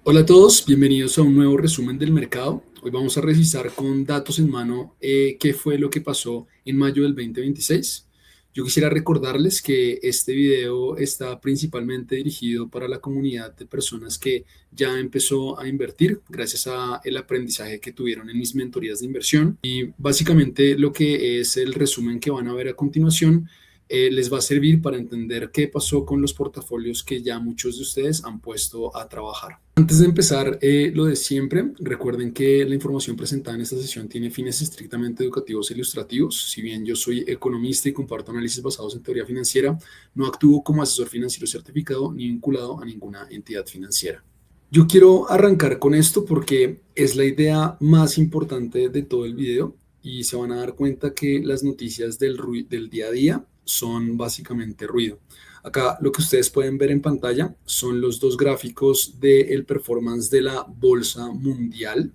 Hola a todos, bienvenidos a un nuevo resumen del mercado. Hoy vamos a revisar con datos en mano qué fue lo que pasó en mayo del 2026. Yo quisiera recordarles que este video está principalmente dirigido para la comunidad de personas que ya empezó a invertir gracias a el aprendizaje que tuvieron en mis mentorías de inversión. Y básicamente lo que es el resumen que van a ver a continuación les va a servir para entender qué pasó con los portafolios que ya muchos de ustedes han puesto a trabajar. Antes de empezar, lo de siempre, recuerden que la información presentada en esta sesión tiene fines estrictamente educativos e ilustrativos. Si bien yo soy economista y comparto análisis basados en teoría financiera, no actúo como asesor financiero certificado ni vinculado a ninguna entidad financiera. Yo quiero arrancar con esto porque es la idea más importante de todo el video y se van a dar cuenta que las noticias del día a día son básicamente ruido. Acá lo que ustedes pueden ver en pantalla son los dos gráficos del performance de la bolsa mundial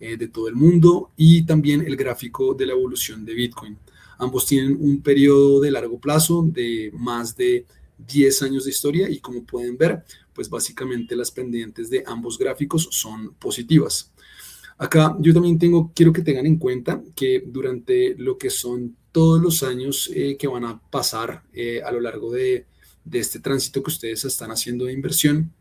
de todo el mundo y también el gráfico de la evolución de Bitcoin. Ambos tienen un periodo de largo plazo de más de 10 años de historia y como pueden ver, pues básicamente las pendientes de ambos gráficos son positivas. Acá yo también quiero que tengan en cuenta que durante lo que son todos los años que van a pasar a lo largo de este tránsito que ustedes están haciendo de inversión,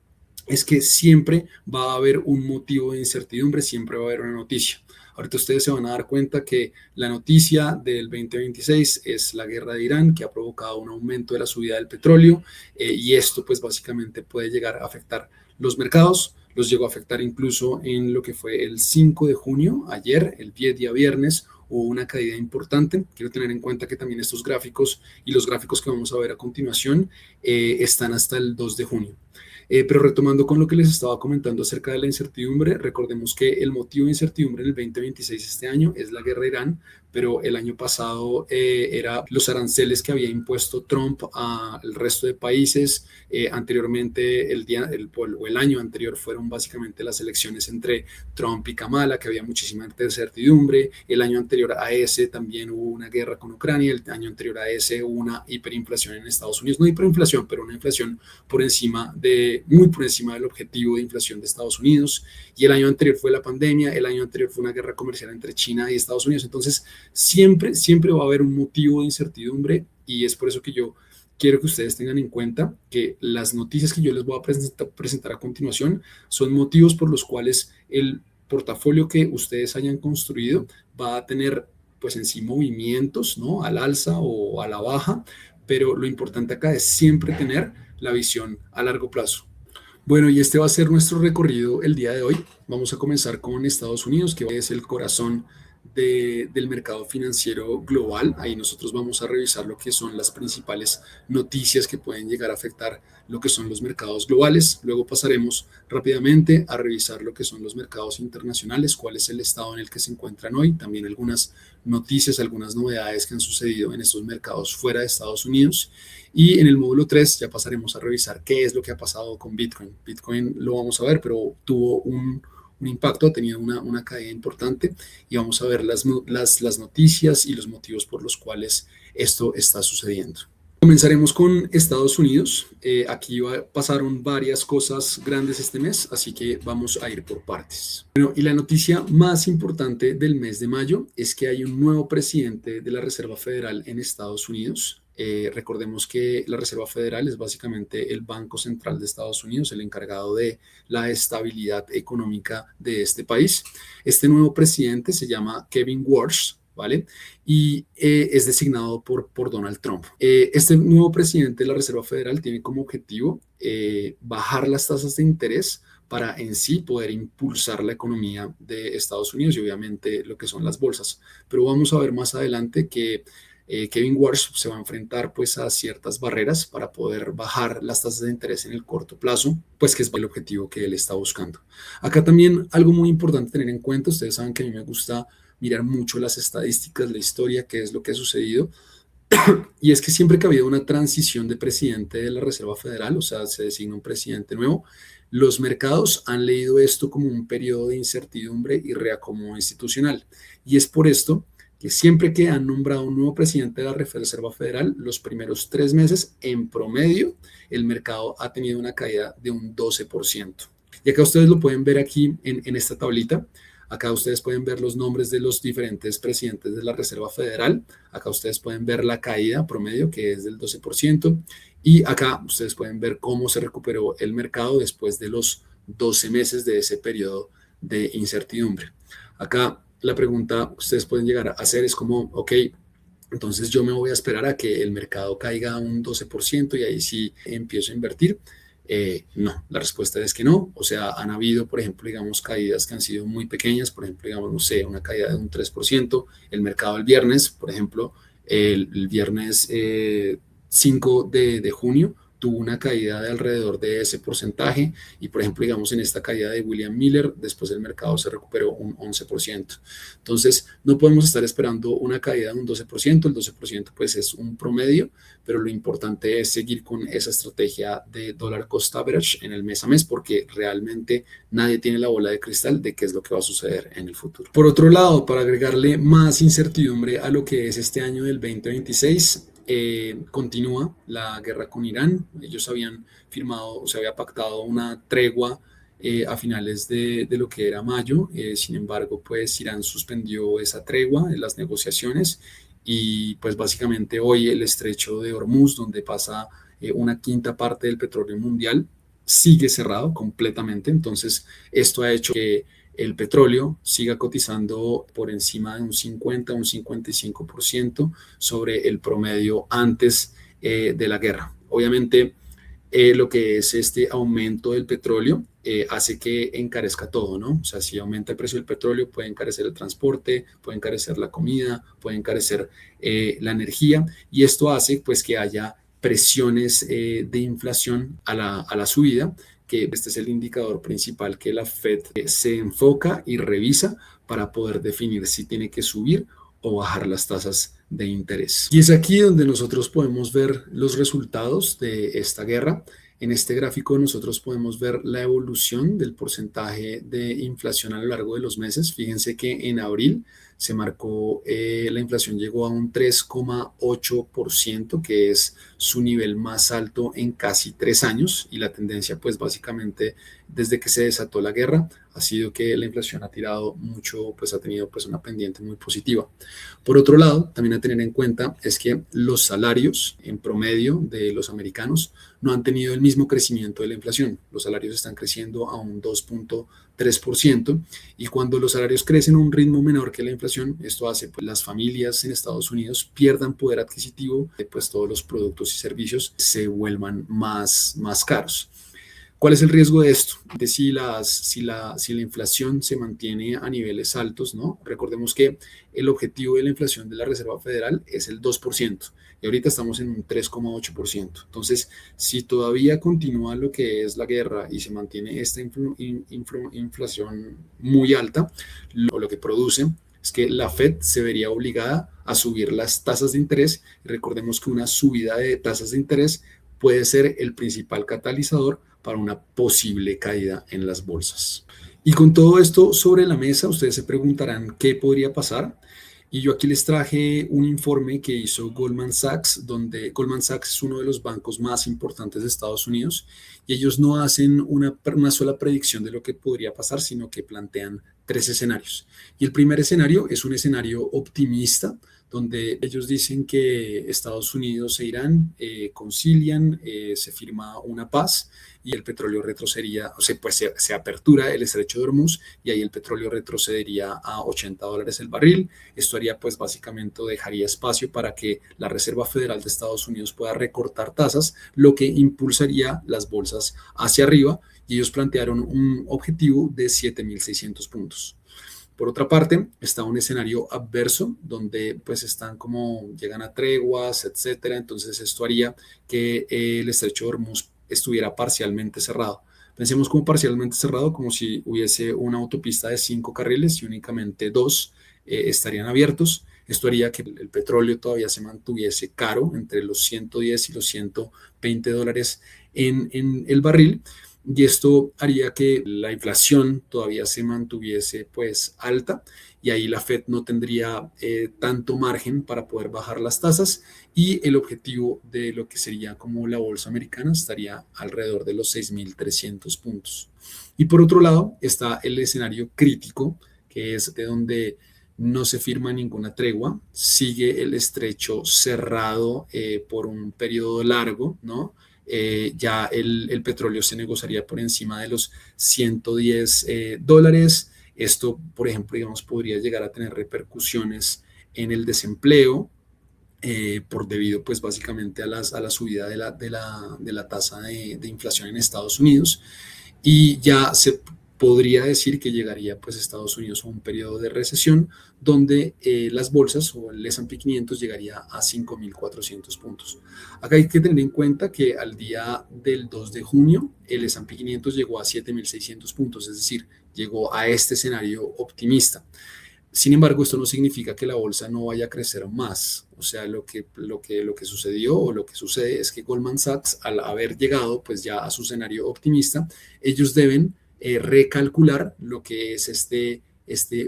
es que siempre va a haber un motivo de incertidumbre, siempre va a haber una noticia. Ahorita ustedes se van a dar cuenta que la noticia del 2026 es la guerra de Irán, que ha provocado un aumento de la subida del petróleo y esto pues básicamente puede llegar a afectar los mercados. Los llegó a afectar incluso en lo que fue el 5 de junio, ayer, el día viernes, hubo una caída importante. Quiero tener en cuenta que también estos gráficos y los gráficos que vamos a ver a continuación están hasta el 2 de junio. Pero retomando con lo que les estaba comentando acerca de la incertidumbre, recordemos que el motivo de incertidumbre en el 2026 este año es la guerra de Irán, pero el año pasado era los aranceles que había impuesto Trump al resto de países. Anteriormente, el año anterior fueron básicamente las elecciones entre Trump y Kamala, que había muchísima incertidumbre. El año anterior a ese también hubo una guerra con Ucrania. El año anterior a ese hubo una hiperinflación en Estados Unidos. No hiperinflación, pero una inflación muy por encima del objetivo de inflación de Estados Unidos. Y el año anterior fue la pandemia. El año anterior fue una guerra comercial entre China y Estados Unidos. Entonces, siempre va a haber un motivo de incertidumbre y es por eso que yo quiero que ustedes tengan en cuenta que las noticias que yo les voy a presentar a continuación son motivos por los cuales el portafolio que ustedes hayan construido va a tener pues en sí movimientos, ¿no? Al alza o a la baja, pero lo importante acá es siempre tener la visión a largo plazo. Bueno, y este va a ser nuestro recorrido el día de hoy. Vamos a comenzar con Estados Unidos, que es el corazón del mercado financiero global. Ahí nosotros vamos a revisar lo que son las principales noticias que pueden llegar a afectar lo que son los mercados globales. Luego pasaremos rápidamente a revisar lo que son los mercados internacionales, cuál es el estado en el que se encuentran hoy, también algunas noticias, algunas novedades que han sucedido en estos mercados fuera de Estados Unidos. Y en el módulo 3 ya pasaremos a revisar qué es lo que ha pasado con Bitcoin. Bitcoin lo vamos a ver, pero tuvo un impacto, ha tenido una caída importante y vamos a ver las noticias y los motivos por los cuales esto está sucediendo. Comenzaremos con Estados Unidos. Aquí pasaron varias cosas grandes este mes, así que vamos a ir por partes. Bueno, y la noticia más importante del mes de mayo es que hay un nuevo presidente de la Reserva Federal en Estados Unidos. Recordemos que la Reserva Federal es básicamente el Banco Central de Estados Unidos, el encargado de la estabilidad económica de este país. Este nuevo presidente se llama Kevin Warsh, ¿vale? Y es designado por Donald Trump. Este nuevo presidente de la Reserva Federal tiene como objetivo bajar las tasas de interés para en sí poder impulsar la economía de Estados Unidos y obviamente lo que son las bolsas. Pero vamos a ver más adelante que Kevin Warsh se va a enfrentar pues a ciertas barreras para poder bajar las tasas de interés en el corto plazo, pues que es el objetivo que él está buscando. Acá también algo muy importante tener en cuenta, ustedes saben que a mí me gusta mirar mucho las estadísticas, la historia, qué es lo que ha sucedido, y es que siempre que ha habido una transición de presidente de la Reserva Federal, o sea, se designa un presidente nuevo, los mercados han leído esto como un periodo de incertidumbre y reacomodo institucional. Y es por esto que siempre que han nombrado un nuevo presidente de la Reserva Federal, los primeros 3 meses, en promedio, el mercado ha tenido una caída de un 12%. Y acá ustedes lo pueden ver aquí en esta tablita. Acá ustedes pueden ver los nombres de los diferentes presidentes de la Reserva Federal. Acá ustedes pueden ver la caída promedio, que es del 12%. Y acá ustedes pueden ver cómo se recuperó el mercado después de los 12 meses de ese periodo de incertidumbre. Acá la pregunta que ustedes pueden llegar a hacer es como, ok, entonces yo me voy a esperar a que el mercado caiga un 12% y ahí sí empiezo a invertir. No, la respuesta es que no. O sea, han habido, por ejemplo, digamos, caídas que han sido muy pequeñas, por ejemplo, digamos, no sé, una caída de un 3%. El mercado el viernes, por ejemplo, el viernes 5 de junio tuvo una caída de alrededor de ese porcentaje y, por ejemplo, digamos, en esta caída de William Miller, después el mercado se recuperó un 11%. Entonces, no podemos estar esperando una caída de un 12%. El 12% pues es un promedio, pero lo importante es seguir con esa estrategia de dollar cost average en el mes a mes, porque realmente nadie tiene la bola de cristal de qué es lo que va a suceder en el futuro. Por otro lado, para agregarle más incertidumbre a lo que es este año del 2026, continúa la guerra con Irán. Ellos habían firmado, o se había pactado una tregua a finales de lo que era mayo. Sin embargo, pues Irán suspendió esa tregua en las negociaciones y pues básicamente hoy el estrecho de Hormuz, donde pasa una quinta parte del petróleo mundial, sigue cerrado completamente. Entonces, esto ha hecho que el petróleo siga cotizando por encima de un 50, un 55% sobre el promedio antes de la guerra. Obviamente, lo que es este aumento del petróleo hace que encarezca todo, ¿no? O sea, si aumenta el precio del petróleo, puede encarecer el transporte, puede encarecer la comida, puede encarecer la energía, y esto hace pues que haya presiones de inflación a la subida, que este es el indicador principal que la Fed se enfoca y revisa para poder definir si tiene que subir o bajar las tasas de interés. Y es aquí donde nosotros podemos ver los resultados de esta guerra. En este gráfico nosotros podemos ver la evolución del porcentaje de inflación a lo largo de los meses. Fíjense que en abril se marcó, la inflación llegó a un 3,8%, que es su nivel más alto en casi 3 años, y la tendencia pues básicamente desde que se desató la guerra ha sido que la inflación ha tirado mucho, pues ha tenido pues una pendiente muy positiva. Por otro lado, también a tener en cuenta es que los salarios en promedio de los americanos no han tenido el mismo crecimiento de la inflación. Los salarios están creciendo a un 2,3%, y cuando los salarios crecen a un ritmo menor que la inflación, esto hace que las familias en Estados Unidos pierdan poder adquisitivo, pues todos los productos y servicios se vuelvan más caros. ¿Cuál es el riesgo de esto? De si la inflación se mantiene a niveles altos, ¿no? Recordemos que el objetivo de la inflación de la Reserva Federal es el 2%, y ahorita estamos en un 3,8%. Entonces, si todavía continúa lo que es la guerra y se mantiene esta inflación muy alta, lo que produce es que la Fed se vería obligada a subir las tasas de interés. Recordemos que una subida de tasas de interés puede ser el principal catalizador para una posible caída en las bolsas. Y con todo esto sobre la mesa, ustedes se preguntarán qué podría pasar. Y yo aquí les traje un informe que hizo Goldman Sachs, donde Goldman Sachs es uno de los bancos más importantes de Estados Unidos, y ellos no hacen una sola predicción de lo que podría pasar, sino que plantean 3 escenarios. Y el primer escenario es un escenario optimista, donde ellos dicen que Estados Unidos e Irán concilian, se firma una paz y el petróleo retrocedería, o sea, pues se apertura el estrecho de Hormuz y ahí el petróleo retrocedería a $80 el barril. Esto haría pues básicamente, dejaría espacio para que la Reserva Federal de Estados Unidos pueda recortar tasas, lo que impulsaría las bolsas hacia arriba, y ellos plantearon un objetivo de 7.600 puntos. Por otra parte, está un escenario adverso donde pues están como llegan a treguas, etcétera. Entonces esto haría que el estrecho de Hormuz estuviera parcialmente cerrado. Pensemos como parcialmente cerrado, como si hubiese una autopista de 5 carriles y únicamente 2 estarían abiertos. Esto haría que el petróleo todavía se mantuviese caro, entre los 110 y los $120 en el barril. Y esto haría que la inflación todavía se mantuviese pues alta, y ahí la Fed no tendría tanto margen para poder bajar las tasas, y el objetivo de lo que sería como la bolsa americana estaría alrededor de los 6.300 puntos. Y por otro lado está el escenario crítico, que es de donde no se firma ninguna tregua, sigue el estrecho cerrado por un periodo largo, ¿no? Ya el petróleo se negociaría por encima de los $110. Esto, por ejemplo, digamos, podría llegar a tener repercusiones en el desempleo, por debido, pues, básicamente a la subida de la tasa de inflación en Estados Unidos. Y ya se podría decir que llegaría, pues, Estados Unidos a un periodo de recesión donde las bolsas o el S&P 500 llegaría a 5.400 puntos. Acá hay que tener en cuenta que al día del 2 de junio el S&P 500 llegó a 7.600 puntos, es decir, llegó a este escenario optimista. Sin embargo, esto no significa que la bolsa no vaya a crecer más. O sea, lo que sucedió o lo que sucede es que Goldman Sachs, al haber llegado pues ya a su escenario optimista, ellos deben recalcular lo que es este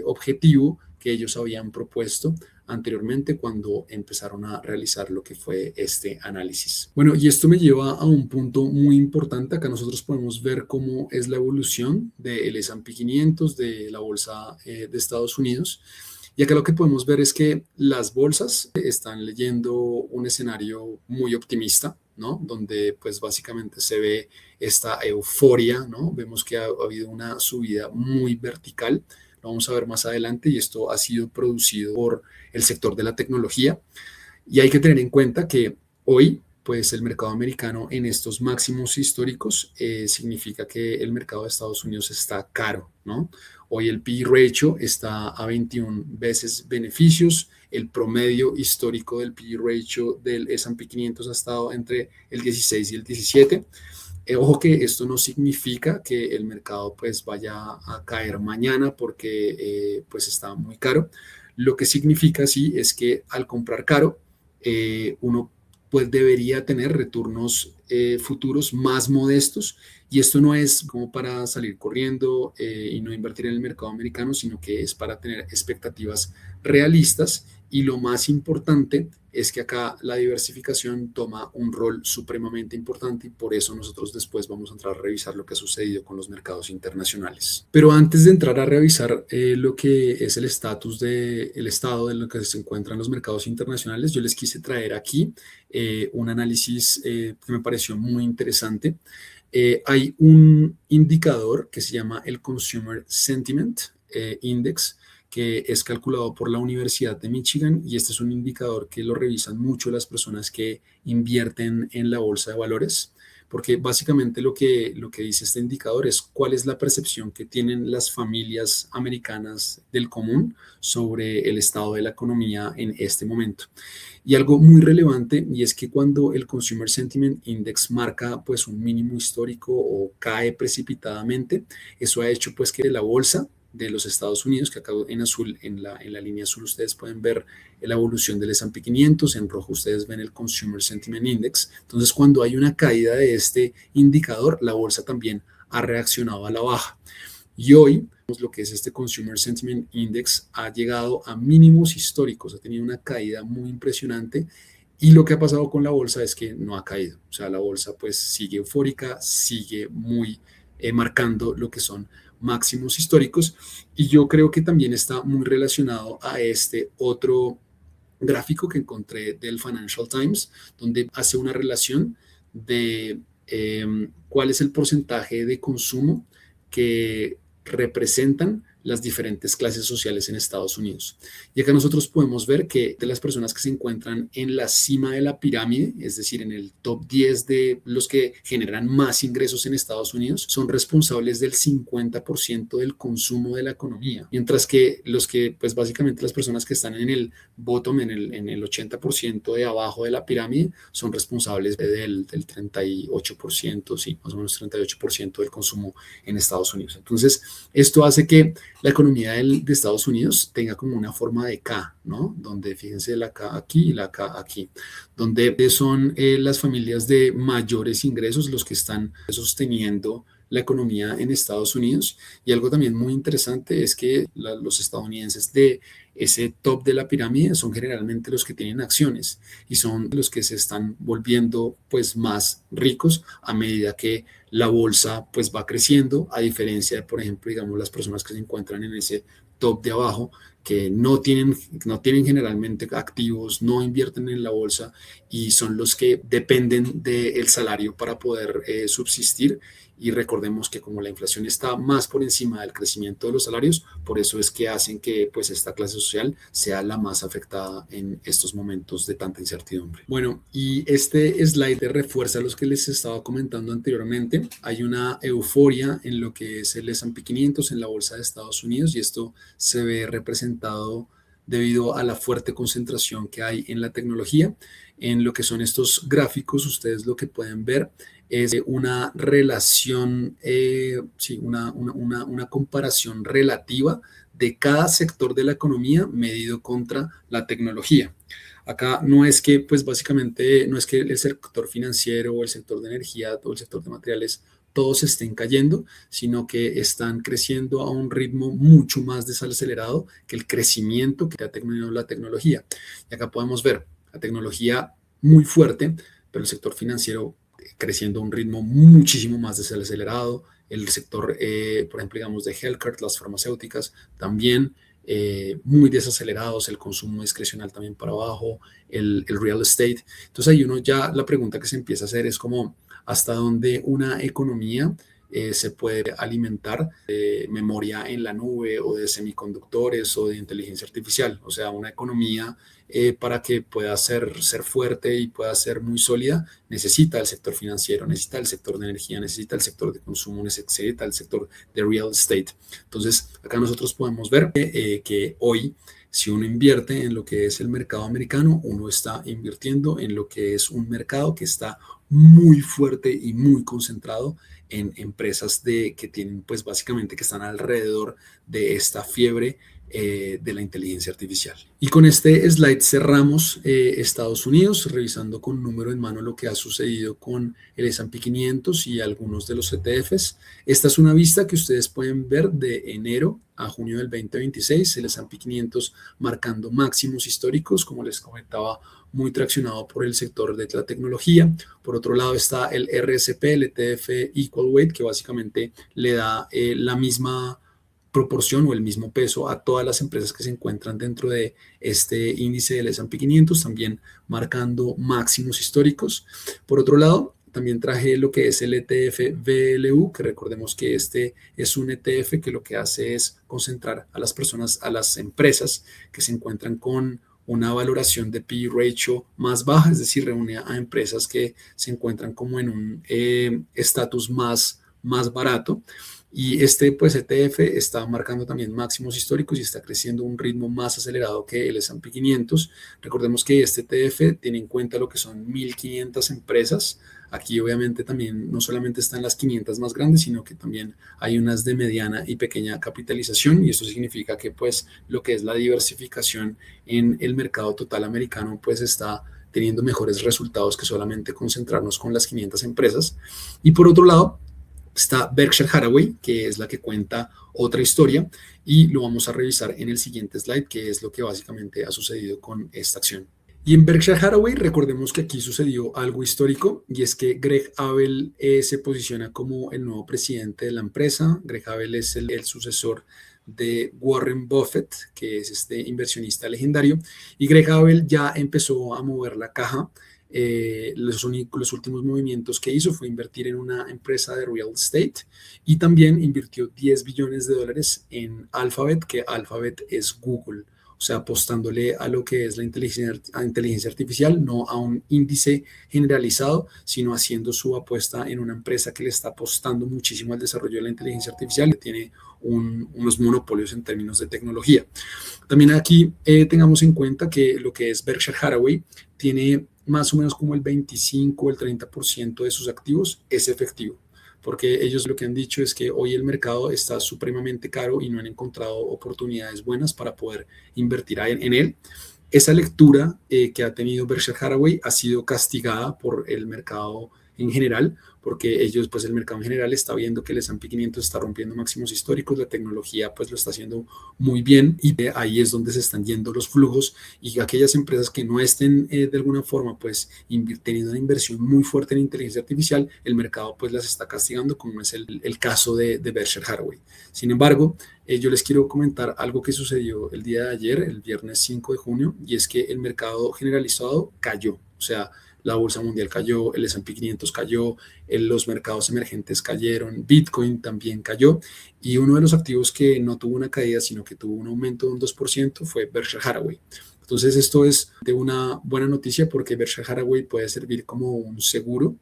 objetivo que ellos habían propuesto anteriormente cuando empezaron a realizar lo que fue este análisis. Bueno, y esto me lleva a un punto muy importante. Acá nosotros podemos ver cómo es la evolución del S&P 500, de la bolsa de Estados Unidos. Y acá lo que podemos ver es que las bolsas están leyendo un escenario muy optimista, ¿no? Donde pues básicamente se ve esta euforia, ¿no? Vemos que ha habido una subida muy vertical. Lo vamos a ver más adelante y esto ha sido producido por el sector de la tecnología. Y hay que tener en cuenta que hoy, pues el mercado americano en estos máximos históricos significa que el mercado de Estados Unidos está caro, ¿no? Hoy el P/E ratio está a 21 veces beneficios. El promedio histórico del P/E ratio del S&P 500 ha estado entre el 16 y el 17. Ojo que esto no significa que el mercado pues vaya a caer mañana porque pues está muy caro. Lo que significa sí es que al comprar caro, uno pues debería tener retornos futuros más modestos, y esto no es como para salir corriendo y no invertir en el mercado americano, sino que es para tener expectativas realistas. Y lo más importante es que acá la diversificación toma un rol supremamente importante, y por eso nosotros después vamos a entrar a revisar lo que ha sucedido con los mercados internacionales. Pero antes de entrar a revisar lo que es el estatus del estado de lo que se encuentran los mercados internacionales, yo les quise traer aquí un análisis que me pareció muy interesante. Hay un indicador que se llama el Consumer Sentiment Index, que es calculado por la Universidad de Michigan, y este es un indicador que lo revisan mucho las personas que invierten en la bolsa de valores, porque básicamente lo que dice este indicador es cuál es la percepción que tienen las familias americanas del común sobre el estado de la economía en este momento. Y algo muy relevante, y es que cuando el Consumer Sentiment Index marca pues un mínimo histórico o cae precipitadamente, eso ha hecho pues que la bolsa de los Estados Unidos, que acá en azul, en la línea azul ustedes pueden ver la evolución del S&P 500, en rojo ustedes ven el Consumer Sentiment Index. Entonces, cuando hay una caída de este indicador, la bolsa también ha reaccionado a la baja. Y hoy, lo que es este Consumer Sentiment Index ha llegado a mínimos históricos, ha tenido una caída muy impresionante. Y lo que ha pasado con la bolsa es que no ha caído. O sea, la bolsa pues sigue eufórica, sigue muy marcando lo que son máximos históricos. Y yo creo que también está muy relacionado a este otro gráfico que encontré del Financial Times, donde hace una relación de cuál es el porcentaje de consumo que representan las diferentes clases sociales en Estados Unidos. Y acá nosotros podemos ver que de las personas que se encuentran en la cima de la pirámide, es decir, en el top 10 de los que generan más ingresos en Estados Unidos, son responsables del 50% del consumo de la economía, mientras que los que, pues básicamente las personas que están en el bottom, en el 80% de abajo de la pirámide, son responsables del 38%, sí, más o menos 38% del consumo en Estados Unidos. Entonces, esto hace que la economía de Estados Unidos tenga como una forma de K, ¿no? Donde fíjense la K aquí y la K aquí, donde son las familias de mayores ingresos los que están sosteniendo la economía en Estados Unidos. Y algo también muy interesante es que los estadounidenses de ese top de la pirámide son generalmente los que tienen acciones y son los que se están volviendo pues más ricos a medida que la bolsa pues va creciendo, a diferencia de, por ejemplo, digamos, las personas que se encuentran en ese top de abajo, que no tienen generalmente activos, no invierten en la bolsa y son los que dependen del salario para poder subsistir. Y recordemos que como la inflación está más por encima del crecimiento de los salarios, por eso es que hacen que pues esta clase social sea la más afectada en estos momentos de tanta incertidumbre. Bueno, y este slide refuerza los que les estaba comentando anteriormente. Hay una euforia en lo que es el S&P 500 en la bolsa de Estados Unidos y esto se ve representado debido a la fuerte concentración que hay en la tecnología. En lo que son estos gráficos, ustedes lo que pueden ver es una relación, sí, una comparación relativa de cada sector de la economía medido contra la tecnología. Acá no es que, pues básicamente, no es que el sector financiero o el sector de energía o el sector de materiales todos estén cayendo, sino que están creciendo a un ritmo mucho más desacelerado que el crecimiento que ha tenido la tecnología. Y acá podemos ver la tecnología muy fuerte, pero el sector financiero creciendo a un ritmo muchísimo más desacelerado. El sector, por ejemplo, digamos, de healthcare, las farmacéuticas, también muy desacelerados, el consumo discrecional también para abajo, el real estate. Entonces ahí uno ya, la pregunta que se empieza a hacer es como, ¿hasta dónde una economía se puede alimentar de memoria en la nube o de semiconductores o de inteligencia artificial? O sea, una economía para que pueda ser fuerte y pueda ser muy sólida, necesita el sector financiero, necesita el sector de energía, necesita el sector de consumo, necesita el sector de real estate. Entonces, acá nosotros podemos ver que hoy, si uno invierte en lo que es el mercado americano, uno está invirtiendo en lo que es un mercado que está muy fuerte y muy concentrado en empresas que tienen, pues básicamente que están alrededor de esta fiebre de la inteligencia artificial. Y con este slide cerramos Estados Unidos, revisando con número en mano lo que ha sucedido con el S&P 500 y algunos de los ETFs. Esta es una vista que ustedes pueden ver de enero a junio del 2026, el S&P 500 marcando máximos históricos, como les comentaba, muy traccionado por el sector de la tecnología. Por otro lado está el RSP, el ETF Equal Weight, que básicamente le da la misma proporción o el mismo peso a todas las empresas que se encuentran dentro de este índice del S&P 500, también marcando máximos históricos. Por otro lado, también traje lo que es el ETF VLU, que recordemos que este es un ETF que lo que hace es concentrar a las personas, a las empresas que se encuentran con una valoración de P/E ratio más baja, es decir, reúne a empresas que se encuentran como en un estatus más barato. Y este pues ETF está marcando también máximos históricos y está creciendo a un ritmo más acelerado que el S&P 500. Recordemos que este ETF tiene en cuenta lo que son 1.500 empresas. Aquí obviamente también no solamente están las 500 más grandes, sino que también hay unas de mediana y pequeña capitalización, y esto significa que pues lo que es la diversificación en el mercado total americano pues está teniendo mejores resultados que solamente concentrarnos con las 500 empresas. Y por otro lado, está Berkshire Hathaway, que es la que cuenta otra historia, y lo vamos a revisar en el siguiente slide, que es lo que básicamente ha sucedido con esta acción. Y en Berkshire Hathaway, recordemos que aquí sucedió algo histórico, y es que Greg Abel se posiciona como el nuevo presidente de la empresa. Greg Abel es el sucesor de Warren Buffett, que es este inversionista legendario, y Greg Abel ya empezó a mover la caja. Los últimos movimientos que hizo fue invertir en una empresa de real estate y también invirtió $10 billones en Alphabet, que Alphabet es Google, o sea, apostándole a lo que es la inteligencia artificial, no a un índice generalizado, sino haciendo su apuesta en una empresa que le está apostando muchísimo al desarrollo de la inteligencia artificial, que tiene unos monopolios en términos de tecnología. También aquí tengamos en cuenta que lo que es Berkshire Hathaway tiene más o menos como el 25 o el 30% de sus activos es efectivo, porque ellos lo que han dicho es que hoy el mercado está supremamente caro y no han encontrado oportunidades buenas para poder invertir en él. Esa lectura que ha tenido Berkshire Hathaway ha sido castigada por el mercado en general, porque ellos, pues el mercado en general está viendo que el S&P 500 está rompiendo máximos históricos, la tecnología pues lo está haciendo muy bien y ahí es donde se están yendo los flujos y aquellas empresas que no estén de alguna forma pues teniendo una inversión muy fuerte en inteligencia artificial, el mercado pues las está castigando, como es el caso de Berkshire Hathaway. Sin embargo, yo les quiero comentar algo que sucedió el día de ayer, el viernes 5 de junio, y es que el mercado generalizado cayó. O sea, la bolsa mundial cayó, el S&P 500 cayó, los mercados emergentes cayeron, Bitcoin también cayó, y uno de los activos que no tuvo una caída, sino que tuvo un aumento de un 2% fue Berkshire Hathaway. Entonces, esto es de una buena noticia porque Berkshire Hathaway puede servir como un seguro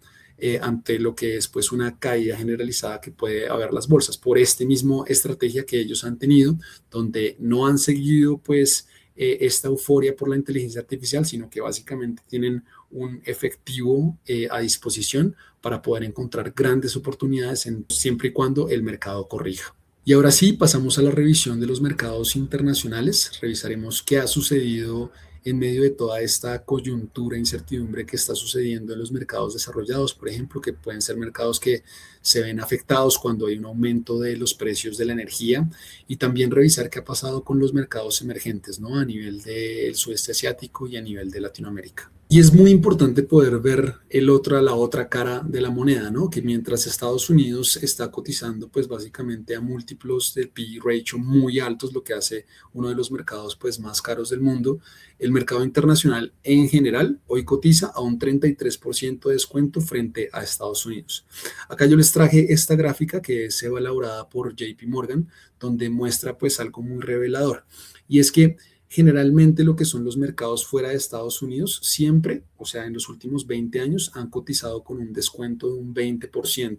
ante lo que es pues una caída generalizada que puede haber las bolsas por este mismo estrategia que ellos han tenido, donde no han seguido pues esta euforia por la inteligencia artificial, sino que básicamente tienen un efectivo a disposición para poder encontrar grandes oportunidades siempre y cuando el mercado corrija. Y ahora sí, pasamos a la revisión de los mercados internacionales. Revisaremos qué ha sucedido en medio de toda esta coyuntura, e incertidumbre que está sucediendo en los mercados desarrollados, por ejemplo, que pueden ser mercados que se ven afectados cuando hay un aumento de los precios de la energía, y también revisar qué ha pasado con los mercados emergentes, ¿no? A nivel del sudeste asiático y a nivel de Latinoamérica. Y es muy importante poder ver la otra cara de la moneda, ¿no? Que mientras Estados Unidos está cotizando, pues básicamente a múltiplos de P/E ratio muy altos, lo que hace uno de los mercados pues más caros del mundo, el mercado internacional en general hoy cotiza a un 33% de descuento frente a Estados Unidos. Acá yo les traje esta gráfica que es elaborada por JP Morgan, donde muestra pues algo muy revelador. Y es que generalmente lo que son los mercados fuera de Estados Unidos siempre, o sea, en los últimos 20 años han cotizado con un descuento de un 20%.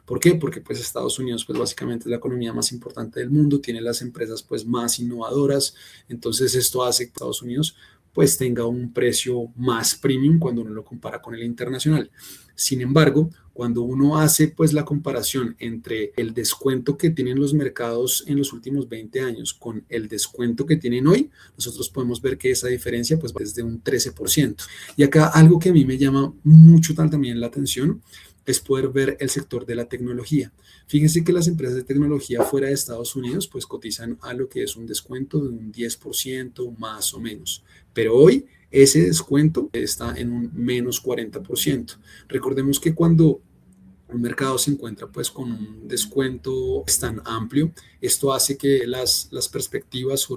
¿Por qué? Porque pues Estados Unidos pues básicamente es la economía más importante del mundo, tiene las empresas pues más innovadoras, entonces esto hace que Estados Unidos pues tenga un precio más premium cuando uno lo compara con el internacional. Sin embargo, cuando uno hace pues la comparación entre el descuento que tienen los mercados en los últimos 20 años con el descuento que tienen hoy, nosotros podemos ver que esa diferencia pues es de un 13%. Y acá algo que a mí me llama mucho también la atención es poder ver el sector de la tecnología. Fíjense que las empresas de tecnología fuera de Estados Unidos pues cotizan a lo que es un descuento de un 10% más o menos. Pero hoy ese descuento está en un menos 40%. Recordemos que cuando un mercado se encuentra pues con un descuento tan amplio, esto hace que las perspectivas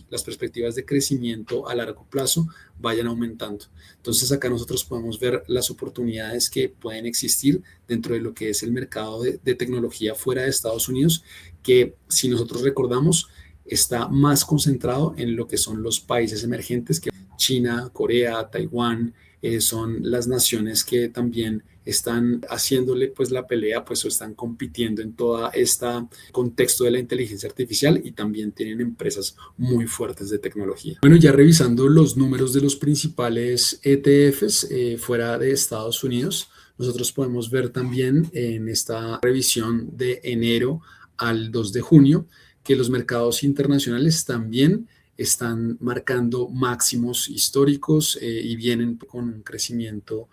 las perspectivas de crecimiento a largo plazo vayan aumentando. Entonces acá nosotros podemos ver las oportunidades que pueden existir dentro de lo que es el mercado de tecnología fuera de Estados Unidos, que si nosotros recordamos está más concentrado en lo que son los países emergentes, que China, Corea, Taiwán, son las naciones que también están haciéndole pues la pelea, pues o están compitiendo en todo este contexto de la inteligencia artificial y también tienen empresas muy fuertes de tecnología. Bueno, ya revisando los números de los principales ETFs fuera de Estados Unidos, nosotros podemos ver también en esta revisión de enero al 2 de junio que los mercados internacionales también están marcando máximos históricos y vienen con un crecimiento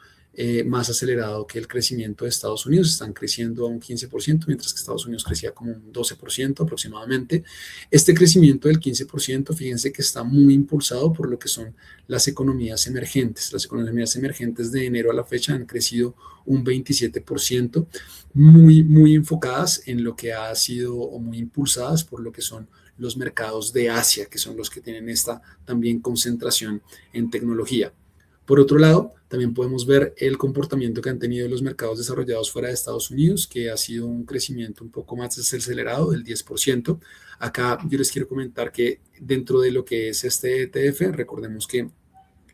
más acelerado que el crecimiento de Estados Unidos. Están creciendo a un 15%, mientras que Estados Unidos crecía como un 12% aproximadamente. Este crecimiento del 15%, fíjense que está muy impulsado por lo que son las economías emergentes. Las economías emergentes de enero a la fecha han crecido un 27%, muy enfocadas en lo que ha sido o muy impulsadas por lo que son los mercados de Asia, que son los que tienen esta también concentración en tecnología. Por otro lado, también podemos ver el comportamiento que han tenido los mercados desarrollados fuera de Estados Unidos, que ha sido un crecimiento un poco más acelerado, del 10%. Acá yo les quiero comentar que dentro de lo que es este ETF, recordemos que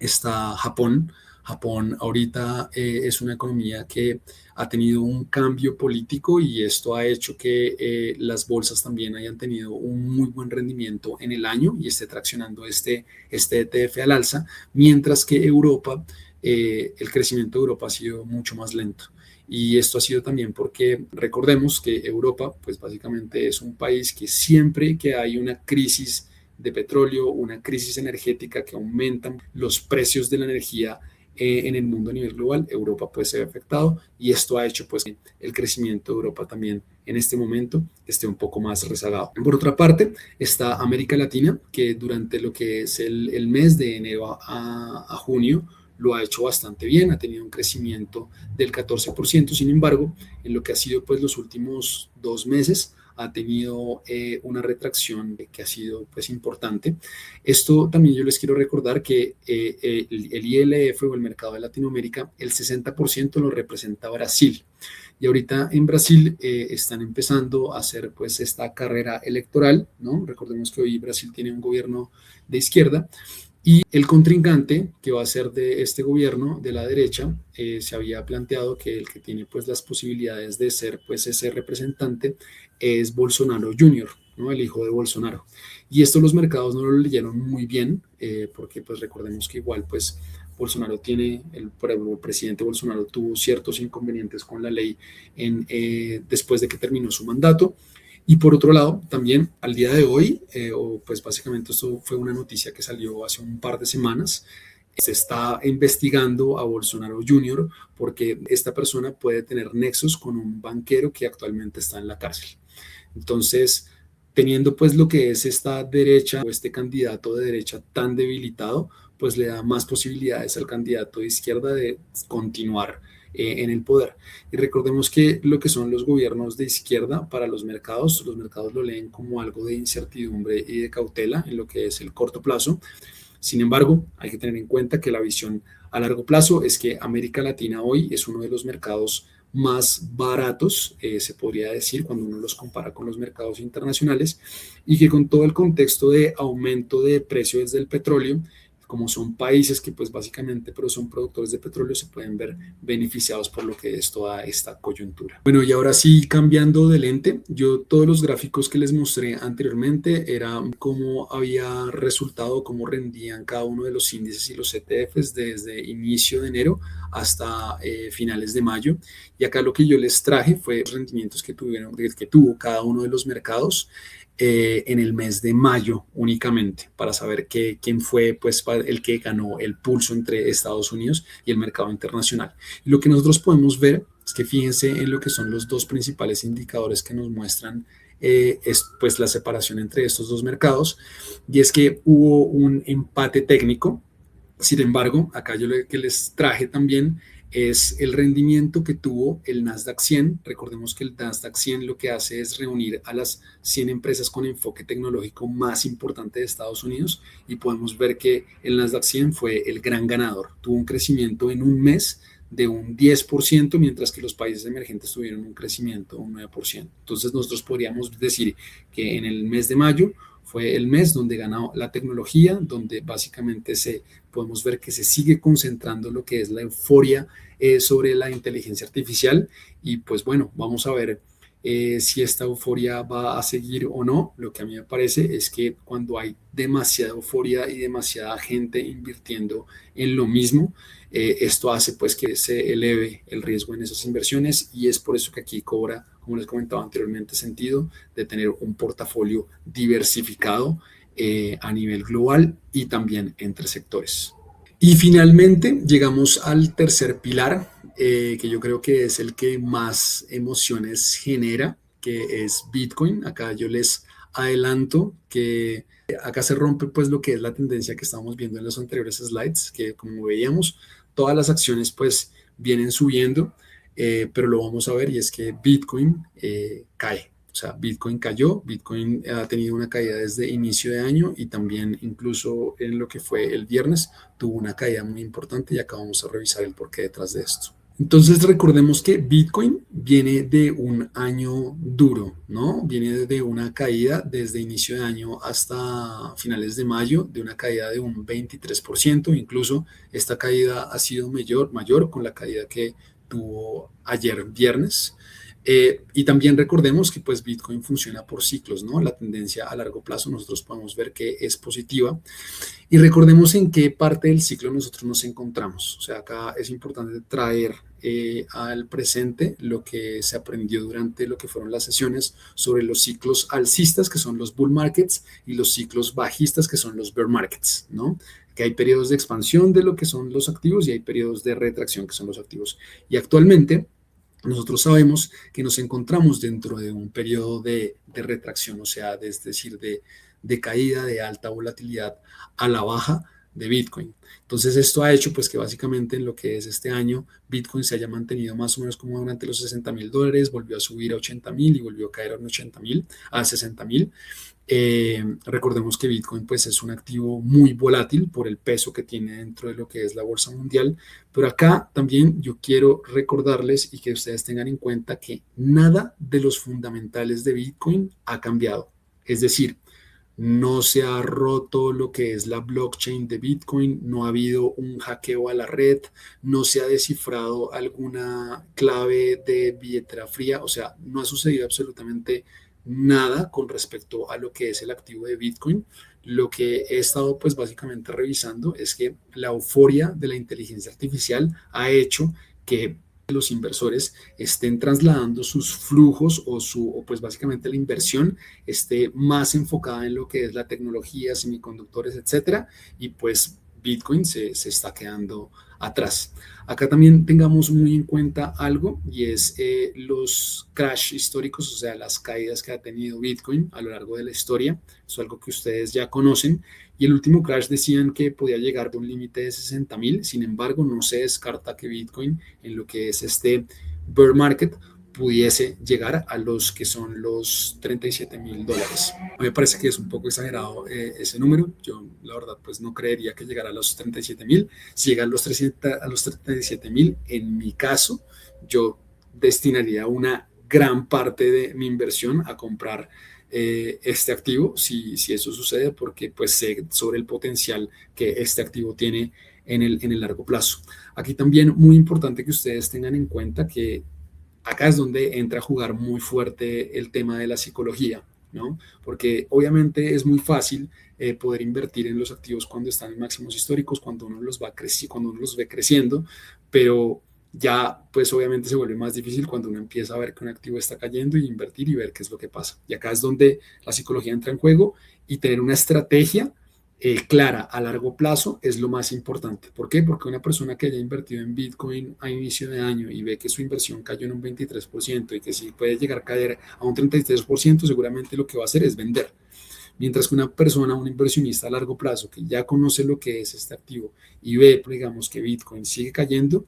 está Japón. Japón ahorita es una economía que ha tenido un cambio político y esto ha hecho que las bolsas también hayan tenido un muy buen rendimiento en el año y esté traccionando este ETF al alza, mientras que Europa, el crecimiento de Europa ha sido mucho más lento. Y esto ha sido también porque recordemos que Europa, pues básicamente es un país que siempre que hay una crisis de petróleo, una crisis energética que aumentan los precios de la energía, en el mundo a nivel global, Europa pues se ve afectado y esto ha hecho pues que el crecimiento de Europa también en este momento esté un poco más rezagado. Por otra parte, está América Latina, que durante lo que es el mes de enero a junio lo ha hecho bastante bien, ha tenido un crecimiento del 14%, sin embargo, en lo que ha sido pues los últimos 2 meses, ha tenido una retracción que ha sido pues importante. Esto también yo les quiero recordar que el ILF o el mercado de Latinoamérica, el 60% lo representa Brasil. Y ahorita en Brasil están empezando a hacer pues esta carrera electoral, ¿no? Recordemos que hoy Brasil tiene un gobierno de izquierda y el contrincante que va a ser de este gobierno de la derecha se había planteado que el que tiene pues las posibilidades de ser pues ese representante es Bolsonaro Jr., ¿no? El hijo de Bolsonaro. Y esto los mercados no lo leyeron muy bien porque pues recordemos que igual pues Bolsonaro tiene, el presidente Bolsonaro tuvo ciertos inconvenientes con la ley después de que terminó su mandato. Y por otro lado, también al día de hoy, o pues básicamente esto fue una noticia que salió hace un par de semanas, se está investigando a Bolsonaro Jr. porque esta persona puede tener nexos con un banquero que actualmente está en la cárcel. Entonces, teniendo pues lo que es esta derecha o este candidato de derecha tan debilitado, pues le da más posibilidades al candidato de izquierda de continuar en el poder. Y recordemos que lo que son los gobiernos de izquierda para los mercados lo leen como algo de incertidumbre y de cautela en lo que es el corto plazo. Sin embargo, hay que tener en cuenta que la visión a largo plazo es que América Latina hoy es uno de los mercados más baratos, se podría decir, cuando uno los compara con los mercados internacionales, y que con todo el contexto de aumento de precios del petróleo, como son países que pues básicamente pero son productores de petróleo, se pueden ver beneficiados por lo que es toda esta coyuntura. Bueno, y ahora sí, cambiando de lente, yo todos los gráficos que les mostré anteriormente era cómo había resultado, cómo rendían cada uno de los índices y los ETFs desde inicio de enero hasta finales de mayo. Y acá lo que yo les traje fue los rendimientos que tuvo cada uno de los mercados en el mes de mayo únicamente para saber quién fue pues, el que ganó el pulso entre Estados Unidos y el mercado internacional. Y lo que nosotros podemos ver es que fíjense en lo que son los dos principales indicadores que nos muestran es pues la separación entre estos dos mercados, y es que hubo un empate técnico. Sin embargo, acá yo lo que les traje también es el rendimiento que tuvo el Nasdaq 100. Recordemos que el Nasdaq 100 lo que hace es reunir a las 100 empresas con enfoque tecnológico más importante de Estados Unidos, y podemos ver que el Nasdaq 100 fue el gran ganador. Tuvo un crecimiento en un mes de un 10%, mientras que los países emergentes tuvieron un crecimiento de un 9%. Entonces nosotros podríamos decir que en el mes de mayo fue el mes donde ganó la tecnología, donde básicamente podemos ver que se sigue concentrando lo que es la euforia sobre la inteligencia artificial. Y pues bueno, vamos a ver si esta euforia va a seguir o no. Lo que a mí me parece es que cuando hay demasiada euforia y demasiada gente invirtiendo en lo mismo, esto hace pues que se eleve el riesgo en esas inversiones, y es por eso que aquí cobra, como les comentaba anteriormente, sentido de tener un portafolio diversificado a nivel global y también entre sectores. Y finalmente llegamos al tercer pilar, que yo creo que es el que más emociones genera, que es Bitcoin. Acá yo les adelanto que acá se rompe pues lo que es la tendencia que estábamos viendo en los anteriores slides, que como veíamos, todas las acciones pues vienen subiendo, pero lo vamos a ver, y es que Bitcoin cae. O sea, Bitcoin cayó, Bitcoin ha tenido una caída desde inicio de año, y también incluso en lo que fue el viernes tuvo una caída muy importante, y acá vamos a revisar el porqué detrás de esto. Entonces recordemos que Bitcoin viene de un año duro, ¿no? Viene de una caída desde inicio de año hasta finales de mayo, de una caída de un 23%, incluso esta caída ha sido mayor con la caída que tuvo ayer viernes. Y también recordemos que pues Bitcoin funciona por ciclos, ¿no? La tendencia a largo plazo nosotros podemos ver que es positiva, y recordemos en qué parte del ciclo nosotros nos encontramos. O sea, acá es importante traer al presente lo que se aprendió durante lo que fueron las sesiones sobre los ciclos alcistas, que son los bull markets, y los ciclos bajistas, que son los bear markets, ¿no? que hay periodos de expansión de lo que son los activos y hay periodos de retracción que son los activos. Y actualmente nosotros sabemos que nos encontramos dentro de un periodo de retracción, o sea, es decir, de caída, de alta volatilidad a la baja de Bitcoin. Entonces esto ha hecho pues que básicamente en lo que es este año Bitcoin se haya mantenido más o menos como durante los $60,000, volvió a subir a 80,000 y volvió a caer a 80,000, a 60,000. Recordemos que Bitcoin pues es un activo muy volátil por el peso que tiene dentro de lo que es la bolsa mundial, pero acá también yo quiero recordarles y que ustedes tengan en cuenta que nada de los fundamentales de Bitcoin ha cambiado. Es decir, no se ha roto lo que es la blockchain de Bitcoin, no ha habido un hackeo a la red, no se ha descifrado alguna clave de billetera fría, o sea, no ha sucedido absolutamente nada con respecto a lo que es el activo de Bitcoin. Lo que he estado pues básicamente revisando es que la euforia de la inteligencia artificial ha hecho que los inversores estén trasladando sus flujos o pues básicamente la inversión esté más enfocada en lo que es la tecnología, semiconductores, etcétera, y pues Bitcoin se está quedando atrás. Acá también tengamos muy en cuenta algo y es los crash históricos, o sea, las caídas que ha tenido Bitcoin a lo largo de la historia. Eso es algo que ustedes ya conocen. Y el último crash decían que podía llegar a un límite de 60,000. Sin embargo, no se descarta que Bitcoin en lo que es este bear market pudiese llegar a los que son los $37,000. Me parece que es un poco exagerado ese número. Yo, la verdad, pues no creería que llegara a los 37,000. Si llega a los 37,000, en mi caso, yo destinaría una gran parte de mi inversión a comprar este activo, si eso sucede, porque pues sé sobre el potencial que este activo tiene en el largo plazo. Aquí también muy importante que ustedes tengan en cuenta que acá es donde entra a jugar muy fuerte el tema de la psicología, ¿no? Porque obviamente es muy fácil poder invertir en los activos cuando están en máximos históricos, cuando uno cuando uno los ve creciendo, pero ya pues obviamente se vuelve más difícil cuando uno empieza a ver que un activo está cayendo y invertir y ver qué es lo que pasa. Y acá es donde la psicología entra en juego y tener una estrategia clara a largo plazo es lo más importante. ¿Por qué? Porque una persona que haya invertido en Bitcoin a inicio de año y ve que su inversión cayó en un 23% y que si puede llegar a caer a un 33%, seguramente lo que va a hacer es vender. Mientras que una persona, un inversionista a largo plazo que ya conoce lo que es este activo y ve, digamos, que Bitcoin sigue cayendo,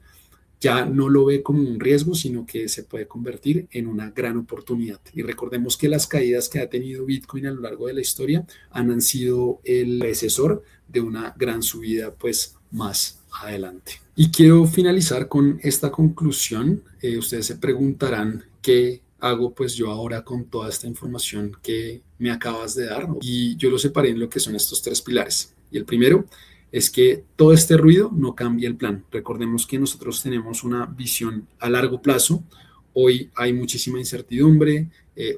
ya no lo ve como un riesgo, sino que se puede convertir en una gran oportunidad. Y recordemos que las caídas que ha tenido Bitcoin a lo largo de la historia han sido el predecesor de una gran subida, pues más adelante. Y quiero finalizar con esta conclusión. Ustedes se preguntarán qué hago pues yo ahora con toda esta información que me acabas de dar, ¿no? Y yo lo separé en lo que son estos tres pilares. Y el primero es que todo este ruido no cambia el plan. Recordemos que nosotros tenemos una visión a largo plazo. Hoy hay muchísima incertidumbre,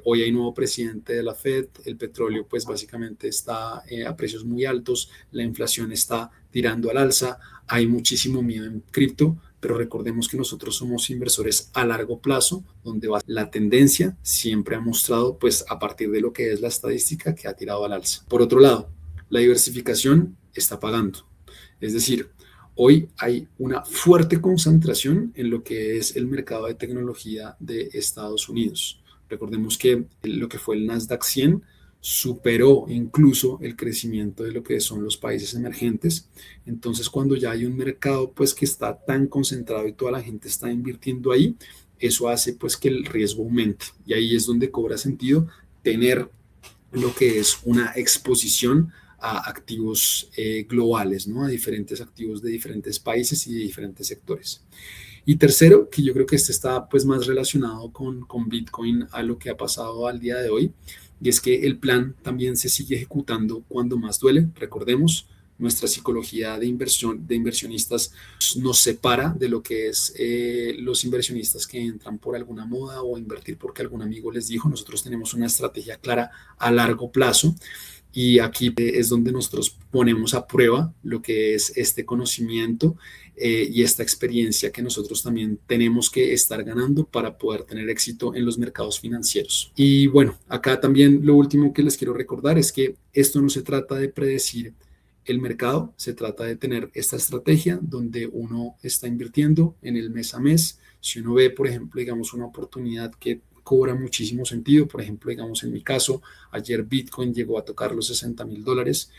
hoy hay nuevo presidente de la Fed, el petróleo pues básicamente está a precios muy altos, la inflación está tirando al alza, hay muchísimo miedo en cripto, pero recordemos que nosotros somos inversores a largo plazo, donde la tendencia siempre ha mostrado pues a partir de lo que es la estadística que ha tirado al alza. Por otro lado, la diversificación está pagando. Es decir, hoy hay una fuerte concentración en lo que es el mercado de tecnología de Estados Unidos. Recordemos que lo que fue el Nasdaq 100 superó incluso el crecimiento de lo que son los países emergentes. Entonces, cuando ya hay un mercado pues que está tan concentrado y toda la gente está invirtiendo ahí, eso hace pues que el riesgo aumente. Y ahí es donde cobra sentido tener lo que es una exposición a activos globales, ¿no? A diferentes activos de diferentes países y de diferentes sectores. Y tercero, que yo creo que este está pues más relacionado con Bitcoin a lo que ha pasado al día de hoy, y es que el plan también se sigue ejecutando cuando más duele. Recordemos, nuestra psicología de inversión, de inversionistas nos separa de lo que es los inversionistas que entran por alguna moda o invertir porque algún amigo les dijo. Nosotros tenemos una estrategia clara a largo plazo. Y aquí es donde nosotros ponemos a prueba lo que es este conocimiento y esta experiencia que nosotros también tenemos que estar ganando para poder tener éxito en los mercados financieros. Y bueno, acá también lo último que les quiero recordar es que esto no se trata de predecir el mercado. Se trata de tener esta estrategia donde uno está invirtiendo en el mes a mes. Si uno ve, por ejemplo, digamos, una oportunidad que cobra muchísimo sentido, por ejemplo, digamos, en mi caso, ayer Bitcoin llegó a tocar los $60,000.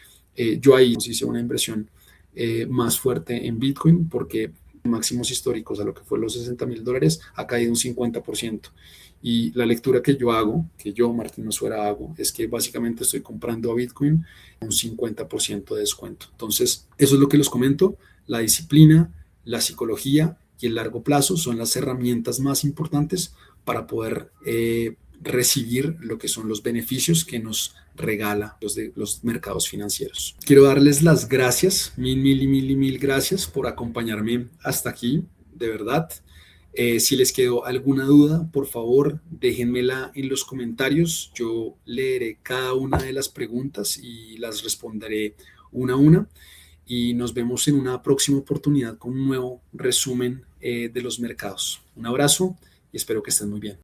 Yo ahí hice una inversión más fuerte en Bitcoin porque máximos históricos a lo que fue los $60,000 ha caído un 50%. Y la lectura que yo hago, que yo, Martín Osuera, hago, es que básicamente estoy comprando a Bitcoin un 50% de descuento. Entonces, eso es lo que les comento. La disciplina, la psicología y el largo plazo son las herramientas más importantes para poder recibir lo que son los beneficios que nos regala los mercados financieros. Quiero darles las gracias, mil gracias por acompañarme hasta aquí, de verdad. Si les quedó alguna duda, por favor, déjenmela en los comentarios. Yo leeré cada una de las preguntas y las responderé una a una. Y nos vemos en una próxima oportunidad con un nuevo resumen de los mercados. Un abrazo y espero que estén muy bien.